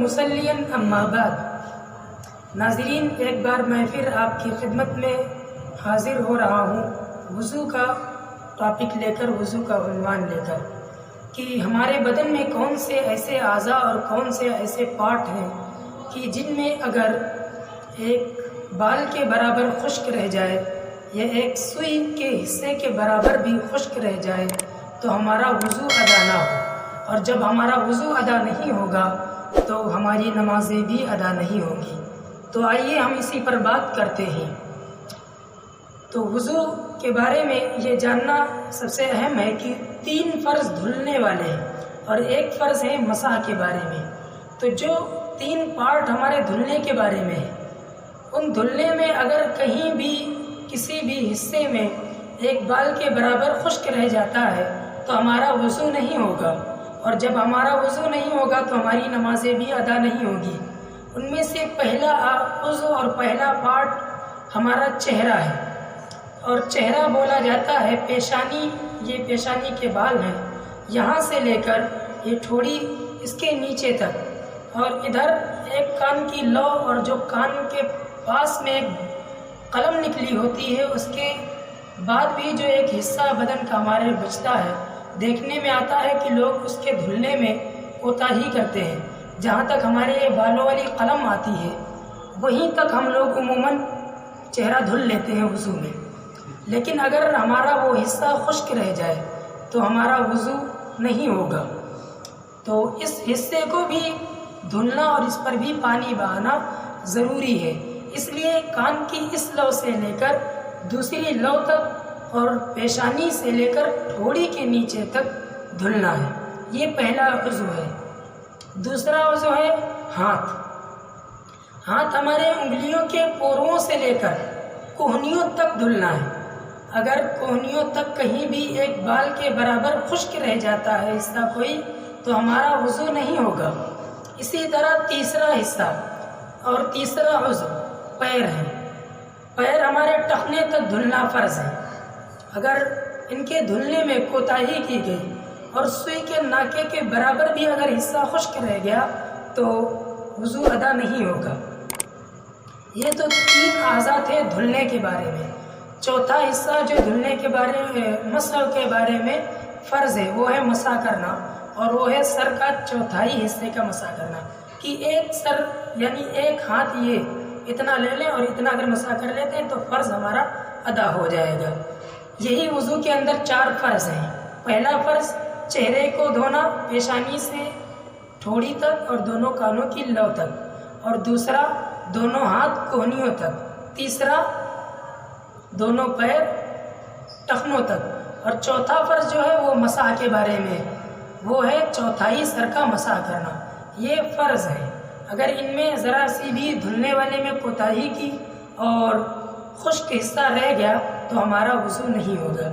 مسلیا اما بعد۔ ناظرین، ایک بار میں پھر آپ کی خدمت میں حاضر ہو رہا ہوں وضو کا ٹاپک لے کر، وضو کا عنوان لے کر، کہ ہمارے بدن میں کون سے ایسے اعضاء اور کون سے ایسے پارٹ ہیں کہ جن میں اگر ایک بال کے برابر خشک رہ جائے یا ایک سوئی کے حصے کے برابر بھی خشک رہ جائے تو ہمارا وضو ادا نہ ہو، اور جب ہمارا وضو ادا نہیں ہوگا تو ہماری نمازیں بھی ادا نہیں ہوں گی۔ تو آئیے ہم اسی پر بات کرتے ہیں۔ تو وضو کے بارے میں یہ جاننا سب سے اہم ہے کہ 3 فرض دھلنے والے ہیں اور ایک فرض ہے مسح کے بارے میں۔ تو جو 3 پارٹ ہمارے دھلنے کے بارے میں ہیں، ان دھلنے میں اگر کہیں بھی کسی بھی حصے میں ایک بال کے برابر خشک رہ جاتا ہے تو ہمارا وضو نہیں ہوگا، اور جب ہمارا وضو نہیں ہوگا تو ہماری نمازیں بھی ادا نہیں ہوگی۔ ان میں سے پہلا عضو اور پہلا پارٹ ہمارا چہرہ ہے، اور چہرہ بولا جاتا ہے پیشانی، یہ پیشانی کے بال ہیں، یہاں سے لے کر یہ ٹھوڑی اس کے نیچے تک، اور ادھر ایک کان کی لو، اور جو کان کے پاس میں ایک قلم نکلی ہوتی ہے، اس کے بعد بھی جو ایک حصہ بدن کا ہمارے بچتا ہے، دیکھنے میں آتا ہے کہ لوگ اس کے دھلنے میں کوتاہی کرتے ہیں۔ جہاں تک ہمارے یہ بالوں والی قلم آتی ہے وہیں تک ہم لوگ عموماً چہرہ دھل لیتے ہیں وضو میں، لیکن اگر ہمارا وہ حصہ خشک رہ جائے تو ہمارا وضو نہیں ہوگا۔ تو اس حصے کو بھی دھلنا اور اس پر بھی پانی بہانا ضروری ہے۔ اس لیے کان کی اس لو سے لے کر دوسری لو تک اور پیشانی سے لے کر ٹھوڑی کے نیچے تک دھلنا ہے۔ یہ پہلا عضو ہے۔ دوسرا عضو ہے ہاتھ۔ ہاتھ ہمارے انگلیوں کے پوروں سے لے کر کوہنیوں تک دھلنا ہے۔ اگر کوہنیوں تک کہیں بھی ایک بال کے برابر خشک رہ جاتا ہے حصہ کوئی تو ہمارا وضو نہیں ہوگا۔ اسی طرح تیسرا حصہ اور تیسرا عضو پیر ہے۔ پیر ہمارے ٹخنے تک دھلنا فرض ہے۔ اگر ان کے دھلنے میں کوتاہی کی گئی اور سوئی کے ناکے کے برابر بھی اگر حصہ خشک رہ گیا تو وضو ادا نہیں ہوگا۔ یہ تو 3 اعضاء تھے دھلنے کے بارے میں۔ چوتھا حصہ جو دھلنے کے بارے میں، مسح کے بارے میں فرض ہے، وہ ہے مسح کرنا، اور وہ ہے سر کا چوتھائی حصے کا مسح کرنا، کہ ایک سر یعنی ایک ہاتھ یہ اتنا لے لیں اور اتنا اگر مسح کر لیتے ہیں تو فرض ہمارا ادا ہو جائے گا۔ یہی وضو کے اندر 4 فرض ہیں۔ پہلا فرض چہرے کو دھونا پیشانی سے ٹھوڑی تک اور دونوں کانوں کی لو تک، اور دوسرا دونوں ہاتھ کوہنیوں تک، تیسرا دونوں پیر ٹخنوں تک، اور چوتھا فرض جو ہے وہ مسح کے بارے میں، وہ ہے چوتھائی سر کا مسح کرنا۔ یہ فرض ہے۔ اگر ان میں ذرا سی بھی دھلنے والے میں کوتاہی کی اور خشک حصہ رہ گیا تو ہمارا وضو نہیں ہوگا۔